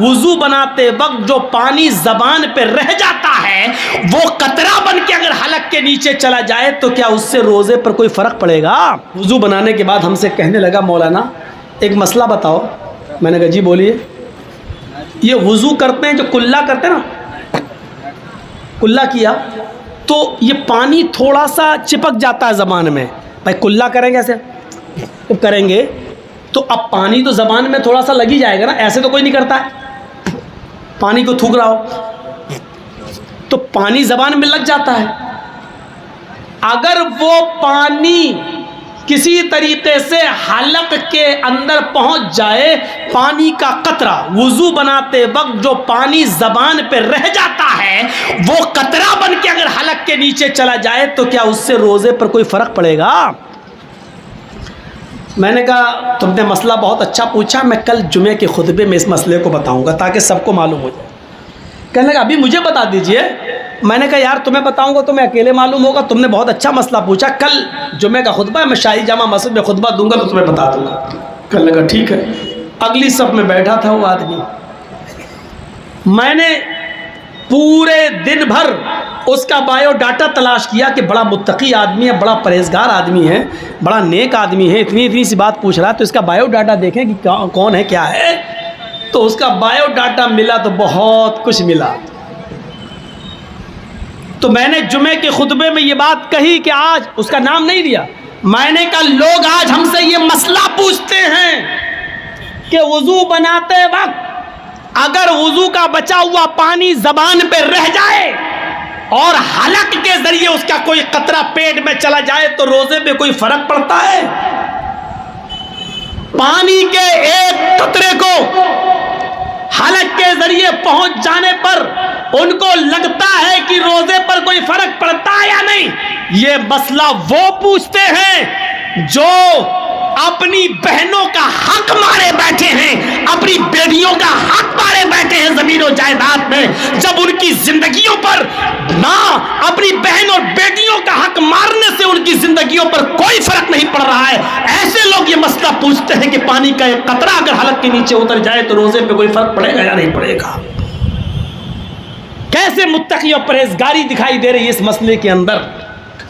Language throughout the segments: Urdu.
وضو بناتے وقت جو پانی زبان پہ رہ جاتا ہے وہ قطرہ بن کے اگر حلق کے نیچے چلا جائے تو کیا اس سے روزے پر کوئی فرق پڑے گا؟ وضو بنانے کے بعد ہم سے کہنے لگا مولانا ایک مسئلہ بتاؤ. میں نے کہا جی بولیے. یہ وضو کرتے ہیں جو کلا کرتے ہیں نا، کلا کیا تو یہ پانی تھوڑا سا چپک جاتا ہے زبان میں. بھائی کلا کریں گے ایسے کریں گے تو اب پانی تو زبان میں تھوڑا سا لگ ہی جائے گا نا. ایسے تو کوئی نہیں کرتا ہے، پانی کو تھوک رہا ہو تو پانی زبان میں لگ جاتا ہے. اگر وہ پانی کسی طریقے سے حلق کے اندر پہنچ جائے، پانی کا قطرہ، وضو بناتے وقت جو پانی زبان پہ رہ جاتا ہے وہ قطرہ بن کے اگر حلق کے نیچے چلا جائے تو کیا اس سے روزے پر کوئی فرق پڑے گا؟ میں نے کہا تم نے مسئلہ بہت اچھا پوچھا، میں کل جمعے کے خطبے میں اس مسئلے کو بتاؤں گا تاکہ سب کو معلوم ہو جائے. کہنے لگا ابھی مجھے بتا دیجئے. میں نے کہا یار تمہیں بتاؤں گا تمہیں اکیلے معلوم ہوگا، تم نے بہت اچھا مسئلہ پوچھا، کل جمعے کا خطبہ ہے، میں شاہی جامع مسجد میں خطبہ دوں گا تو تمہیں بتا دوں گا. کہنے لگا ٹھیک ہے. اگلی صف میں بیٹھا تھا وہ آدمی. میں نے پورے دن بھر اس کا بایو ڈاٹا تلاش کیا کہ بڑا متقی آدمی ہے، بڑا پرہیزگار آدمی ہے، بڑا نیک آدمی ہے، اتنی سی بات پوچھ رہا ہے تو اس کا بایو ڈاٹا دیکھیں کہ کون ہے کیا ہے. تو اس کا بایو ڈاٹا ملا تو بہت کچھ ملا. تو میں نے جمعے کے خطبے میں یہ بات کہی کہ آج اس کا نام نہیں دیا. میں نے کہا لوگ آج ہم سے یہ مسئلہ پوچھتے ہیں کہ وضو بناتے وقت اگر وضو کا بچا ہوا پانی زبان پہ رہ جائے اور حلق کے ذریعے اس کا کوئی قطرہ پیٹ میں چلا جائے تو روزے میں کوئی فرق پڑتا ہے؟ پانی کے ایک قطرے کو حلق کے ذریعے پہنچ جانے پر ان کو لگتا ہے کہ روزے پر کوئی فرق پڑتا ہے یا نہیں؟ یہ مسئلہ وہ پوچھتے ہیں جو اپنی بہنوں کا حق مارے بیٹھے ہیں، اپنی بیٹیوں کا حق مارے بیٹھے ہیں زمین و جائیداد میں. جب ان کی زندگیوں پر ماں اپنی بہن اور بیٹیوں کا حق مارنے سے ان کی زندگیوں پر کوئی فرق نہیں پڑ رہا ہے، ایسے لوگ یہ مسئلہ پوچھتے ہیں کہ پانی کا ایک قطرہ اگر حلق کے نیچے اتر جائے تو روزے پہ کوئی فرق پڑے گا یا نہیں پڑے گا. کیسے متقی اور پرہیزگاری دکھائی دے رہی ہے اس مسئلے کے اندر.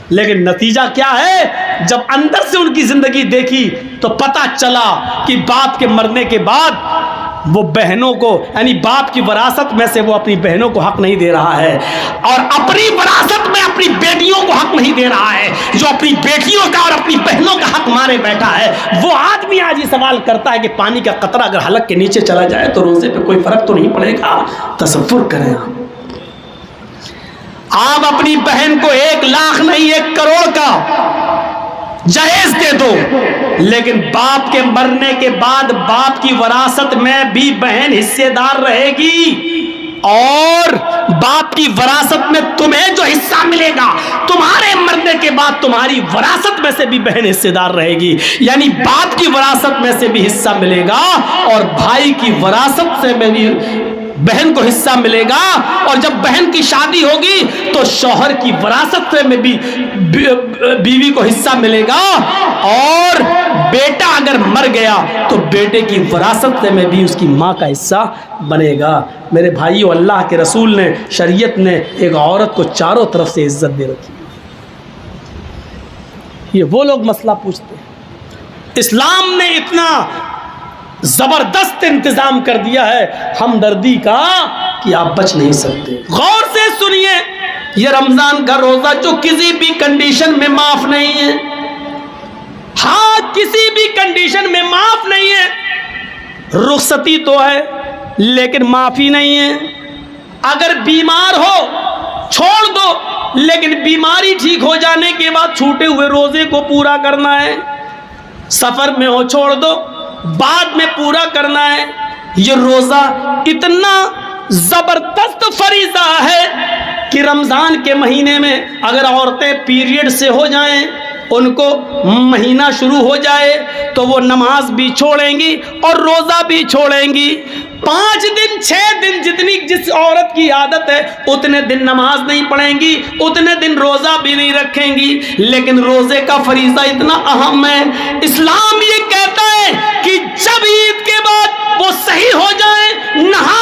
لیکن نتیجہ کیا ہے؟ جب اندر سے ان کی زندگی دیکھی تو پتہ چلا کہ باپ کے مرنے کے بعد وہ بہنوں کو یعنی باپ کی وراثت میں سے وہ اپنی بہنوں کو حق نہیں دے رہا ہے اور اپنی وراثت میں اپنی بیٹیوں کو حق نہیں دے رہا ہے. جو اپنی بیٹیوں کا اور اپنی بہنوں کا حق مارے بیٹھا ہے وہ آدمی آج یہ سوال کرتا ہے کہ پانی کا قطرہ اگر حلق کے نیچے چلا جائے تو روزے پہ کوئی فرق تو نہیں پڑے گا. تصور کریں آپ اپنی بہن کو 1 لاکھ نہیں 1 کروڑ کا جہیز دے دو، لیکن باپ کے مرنے کے بعد باپ کی وراثت میں بھی بہن حصے دار رہے گی اور باپ کی وراثت میں تمہیں جو حصہ ملے گا تمہارے مرنے کے بعد تمہاری وراثت میں سے بھی بہن حصے دار رہے گی. یعنی باپ کی وراثت میں سے بھی حصہ ملے گا اور بھائی کی وراثت سے میں بھی بہن کو حصہ ملے گا. اور جب بہن کی شادی ہوگی تو شوہر کی وراثت میں بھی بیوی کو حصہ ملے گا اور بیٹا اگر مر گیا تو بیٹے کی وراثت میں بھی اس کی ماں کا حصہ بنے گا. میرے بھائیو، اللہ کے رسول نے، شریعت نے ایک عورت کو چاروں طرف سے عزت دے رکھی. یہ وہ لوگ مسئلہ پوچھتے ہیں. اسلام نے اتنا زبردست انتظام کر دیا ہے ہمدردی کا کہ آپ بچ نہیں سکتے. غور سے سنیے، یہ رمضان کا روزہ جو کسی بھی کنڈیشن میں معاف نہیں ہے، ہاں کسی بھی کنڈیشن میں معاف نہیں ہے. رخصتی تو ہے لیکن معافی نہیں ہے. اگر بیمار ہو چھوڑ دو، لیکن بیماری ٹھیک ہو جانے کے بعد چھوٹے ہوئے روزے کو پورا کرنا ہے. سفر میں ہو چھوڑ دو، بعد میں پورا کرنا ہے. یہ روزہ اتنا زبردست فریضہ ہے کہ رمضان کے مہینے میں اگر عورتیں پیریڈ سے ہو جائیں، ان کو مہینہ شروع ہو جائے تو وہ نماز بھی چھوڑیں گی اور روزہ بھی چھوڑیں گی. 5 دن 6 دن جتنی جس عورت کی عادت ہے اتنے دن نماز نہیں پڑھیں گی، اتنے دن روزہ بھی نہیں رکھیں گی. لیکن روزے کا فریضہ اتنا اہم ہے. اسلام یہ کہتا ہے کہ جب عید کے بعد وہ صحیح ہو جائیں، نہا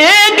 1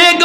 1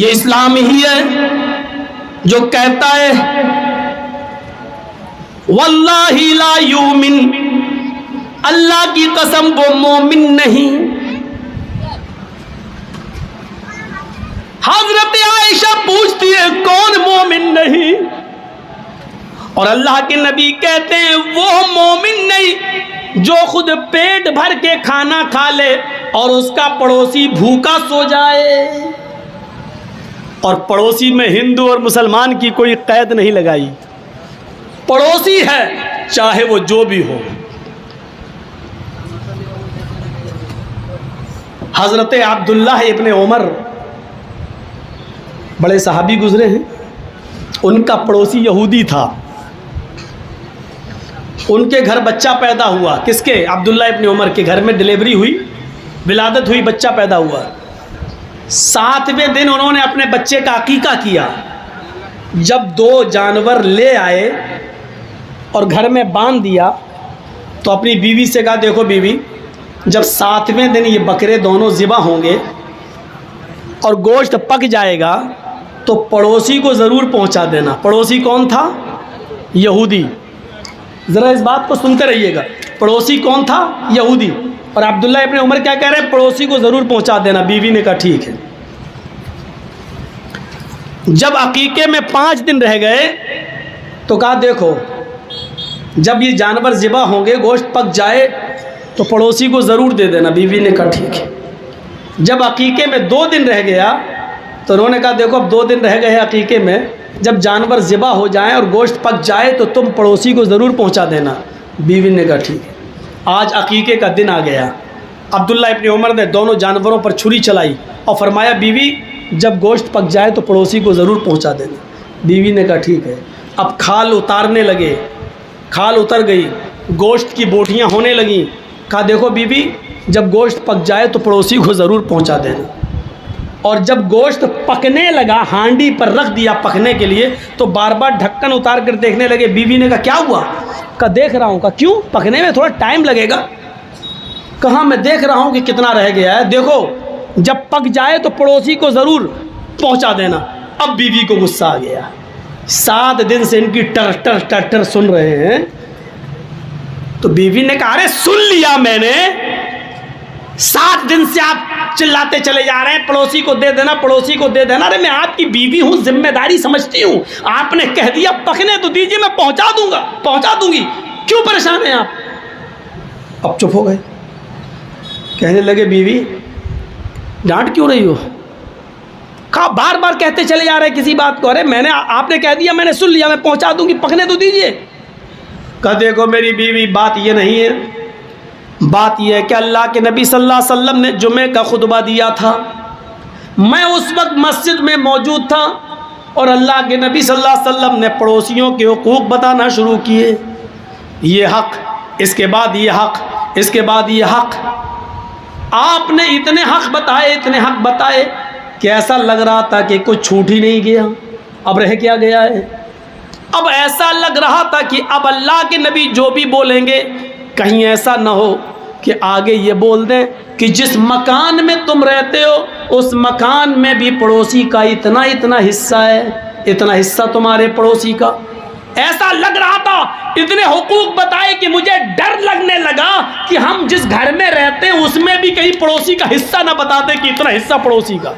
یہ اسلام ہی ہے جو کہتا ہے واللہ لا یؤمن، اللہ کی قسم وہ مومن نہیں۔ حضرت عائشہ پوچھتی ہے کون مومن نہیں؟ اور اللہ کے نبی کہتے ہیں وہ مومن نہیں جو خود پیٹ بھر کے کھانا کھا لے اور اس کا پڑوسی بھوکا سو جائے۔ اور پڑوسی میں ہندو اور مسلمان کی کوئی قید نہیں لگائی، پڑوسی ہے چاہے وہ جو بھی ہو۔ حضرت عبداللہ ابن عمر بڑے صحابی گزرے ہیں، ان کا پڑوسی یہودی تھا، ان کے گھر بچہ پیدا ہوا۔ کس کے؟ عبداللہ ابن عمر کے گھر میں ڈلیوری ہوئی، ولادت ہوئی، بچہ پیدا ہوا۔ 7ویں دن انہوں نے اپنے بچے کا عقیقہ کیا۔ جب 2 جانور لے آئے اور گھر میں باندھ دیا تو اپنی بیوی سے کہا دیکھو بیوی، جب 7ویں دن یہ بکرے دونوں ذبح ہوں گے اور گوشت پک جائے گا تو پڑوسی کو ضرور پہنچا دینا۔ پڑوسی کون تھا؟ یہودی۔ ذرا اس بات کو سنتے رہیے گا، پڑوسی کون تھا؟ یہودی۔ اور عبداللہ ابن عمر کیا کہہ رہے ہیں؟ پڑوسی کو ضرور پہنچا دینا۔ بیوی نے کہا ٹھیک ہے۔ جب عقیقے میں 5 دن رہ گئے تو کہا دیکھو جب یہ جانور ذبح ہوں گے، گوشت پک جائے تو پڑوسی کو ضرور دے دینا۔ بیوی نے کہا ٹھیک ہے۔ جب عقیقے میں 2 دن رہ گیا تو انہوں نے کہا دیکھو اب 2 دن رہ گئے عقیقے میں، جب جانور ذبح ہو جائیں اور گوشت پک جائے تو تم پڑوسی کو ضرور پہنچا دینا۔ بیوی نے کہا ٹھیک ہے۔ آج عقیقے کا دن آ گیا۔ عبداللہ ابن عمر نے دونوں جانوروں پر چھری چلائی اور فرمایا بیوی جب گوشت پک جائے تو پڑوسی کو ضرور پہنچا دینا۔ بیوی نے کہا ٹھیک ہے۔ اب کھال اتارنے لگے، کھال اتر گئی، گوشت کی بوٹیاں ہونے لگیں۔ کہا دیکھو بیوی جب گوشت پک جائے تو پڑوسی کو ضرور پہنچا دینا۔ اور جب گوشت پکنے لگا، ہانڈی پر رکھ دیا پکنے کے لیے، تو بار بار ڈھکن اتار کر دیکھنے لگے۔ بیوی نے کہا کیا ہوا؟ کہا دیکھ رہا ہوں۔ کہا کیوں؟ پکنے میں تھوڑا ٹائم لگے گا۔ کہا میں دیکھ رہا ہوں کہ کتنا رہ گیا ہے، دیکھو جب پک جائے تو پڑوسی کو ضرور پہنچا دینا۔ اب بیوی کو غصہ آ گیا۔ 7 دن سے ان کی ٹر ٹر ٹر ٹر سن رہے ہیں۔ تو بیوی نے کہا ارے سن لیا میں نے، 7 دن سے آپ چلاتے چلے جا رہے ہیں پڑوسی کو دے دینا، پڑوسی کو دے دینا۔ ارے میں آپ کی بیوی ہوں، ذمہ داری سمجھتی ہوں، آپ نے کہہ دیا پکنے تو دیجیے، میں پہنچا دوں گا، پہنچا دوں گی، کیوں پریشان ہیں آپ؟ اب چپ ہو گئے۔ کہنے لگے بیوی ڈانٹ کیوں رہی ہو؟ کہا بار بار کہتے چلے جا رہے ہیں کسی بات کو۔ ارے میں نے، آپ نے کہہ دیا، میں نے سن لیا، میں پہنچا دوں گی، پکنے تو دیجیے۔ کہا دیکھو میری بیوی بات یہ نہیں ہے، بات یہ ہے کہ اللہ کے نبی صلی اللہ علیہ وسلم نے جمعے کا خطبہ دیا تھا، میں اس وقت مسجد میں موجود تھا اور اللہ کے نبی صلی اللہ علیہ وسلم نے پڑوسیوں کے حقوق بتانا شروع کیے، یہ حق، اس کے بعد یہ حق، اس کے بعد یہ حق۔ آپ نے اتنے حق بتائے، اتنے حق بتائے کہ ایسا لگ رہا تھا کہ کچھ چھوٹ ہی نہیں گیا، اب رہ کیا گیا ہے۔ اب ایسا لگ رہا تھا کہ اب اللہ کے نبی جو بھی بولیں گے کہیں ایسا نہ ہو کہ آگے یہ بول دیں کہ جس مکان میں تم رہتے ہو اس مکان میں بھی پڑوسی کا اتنا اتنا حصہ ہے، اتنا حصہ تمہارے پڑوسی کا۔ ایسا لگ رہا تھا، اتنے حقوق بتائے کہ مجھے ڈر لگنے لگا کہ ہم جس گھر میں رہتے ہیں اس میں بھی کہیں پڑوسی کا حصہ نہ بتا دے کہ اتنا حصہ پڑوسی کا۔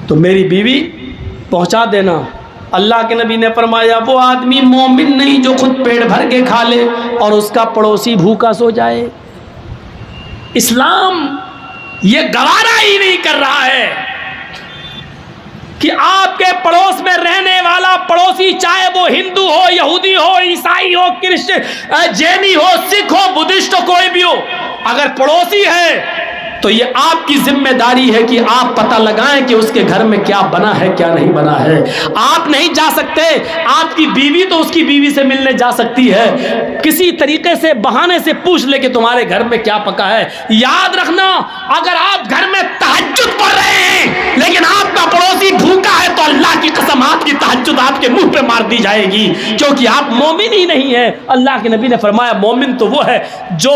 تو میری بیوی پہنچا دینا۔ اللہ کے نبی نے فرمایا وہ آدمی مومن نہیں جو خود پیٹ بھر کے کھا لے اور اس کا پڑوسی بھوکا سو جائے۔ اسلام یہ گوارا ہی نہیں کر رہا ہے کہ آپ کے پڑوس میں رہنے والا پڑوسی، چاہے وہ ہندو ہو، یہودی ہو، عیسائی ہو، کرسچن، جینی ہو، سکھ ہو، بدھسٹ ہو، کوئی بھی ہو، اگر پڑوسی ہے تو یہ آپ کی ذمہ داری ہے کہ آپ پتہ لگائیں کہ اس کے گھر میں کیا بنا ہے، کیا نہیں بنا ہے۔ آپ نہیں جا سکتے، آپ کی بیوی تو اس کی بیوی سے ملنے جا سکتی ہے، کسی طریقے سے بہانے سے پوچھ لے کہ تمہارے گھر میں کیا پکا ہے۔ یاد رکھنا، اگر آپ گھر میں تہجد پڑھ رہے ہیں لیکن آپ کا پڑوسی بھوکا ہے تو اللہ کی قسم آپ کی تہجد آپ کے منہ پہ مار دی جائے گی، کیونکہ آپ مومن ہی نہیں ہیں۔ اللہ کے نبی نے فرمایا مومن تو وہ ہے جو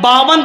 52.5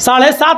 7.5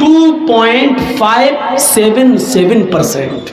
2.577%।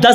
10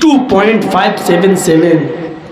2.577।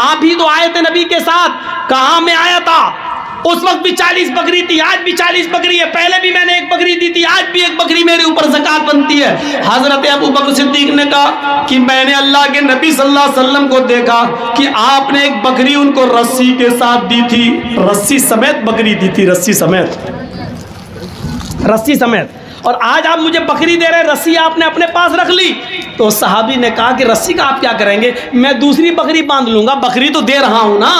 آپ ہی تو آئے تھے نبی کے ساتھ، کہاں میں آیا تھا؟ اس وقت بھی 40 بکری تھی، آج بھی 40 بکری ہے، پہلے بھی میں نے 1 بکری دی تھی، آج بھی 1 بکری میرے اوپر زکوٰۃ بنتی ہے۔ حضرت ابوبکر صدیق نے کہا کہ میں نے اللہ کے نبی صلی اللہ علیہ وسلم کو دیکھا کہ آپ نے 1 بکری ان کو رسی کے ساتھ دی تھی، رسی سمیت بکری دی تھی، رسی سمیت، رسی سمیت، اور آج آپ مجھے بکری دے رہے، رسی آپ نے اپنے پاس رکھ لی۔ تو صحابی نے کہا کہ رسی کا آپ کیا کریں گے؟ میں دوسری بکری باندھ لوں گا، بکری تو دے رہا ہوں نا۔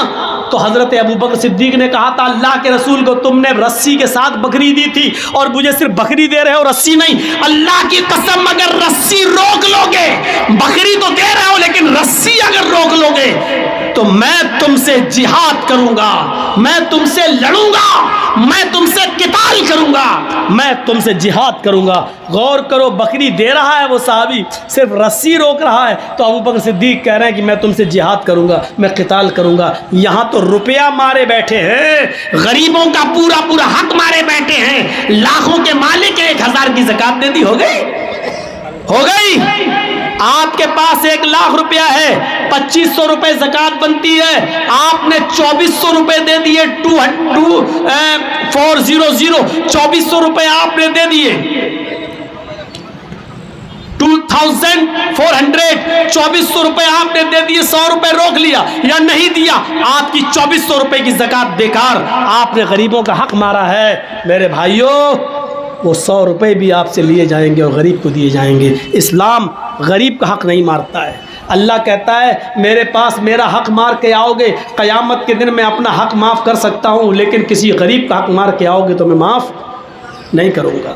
تو حضرت ابوبکر صدیق نے کہا تھا اللہ کے رسول کو تم نے رسی کے ساتھ بکری دی تھی اور مجھے صرف بکری دے رہے ہو، رسی نہیں۔ اللہ کی قسم اگر رسی روک لو گے، بکری تو دے رہے ہو لیکن رسی اگر روک لو گے تو میں تم سے جہاد کروں گا، میں تم سے لڑوں گا، میں تم سے قتال کروں گا، میں تم سے جہاد کروں گا۔ غور کرو، بکری دے رہا ہے وہ صحابی، صرف رسی روک رہا ہے، تو ابوبکر صدیق کہہ رہے ہیں کہ میں تم سے جہاد کروں گا، میں قتال کروں گا۔ یہاں تو روپیہ مارے بیٹھے ہیں، غریبوں کا پورا پورا حق مارے بیٹھے ہیں، لاکھوں کے مالک ہیں، 1000 کی زکوٰۃ دے دی، ہو گئی، ہو گئی۔ آپ کے پاس 1 لاکھ روپیہ ہے، 2500 روپے زکوٰۃ بنتی ہے، آپ نے 2400 روپے دے دیے، 400 2400 روپے آپ نے دے دیے، 2400 2400 روپے آپ نے دے دیے، 100 روپے روک لیا یا نہیں دیا، آپ کی 2400 روپے کی زکوٰۃ بیکار، آپ نے غریبوں کا حق مارا ہے۔ میرے بھائیوں، وہ 100 روپے بھی آپ سے لیے جائیں گے اور غریب کو دیے جائیں گے۔ اسلام غریب کا حق نہیں مارتا ہے۔ اللہ کہتا ہے میرے پاس میرا حق مار کے آؤ گے، قیامت کے دن میں اپنا حق معاف کر سکتا ہوں، لیکن کسی غریب کا حق مار کے آؤ گے تو میں معاف نہیں کروں گا۔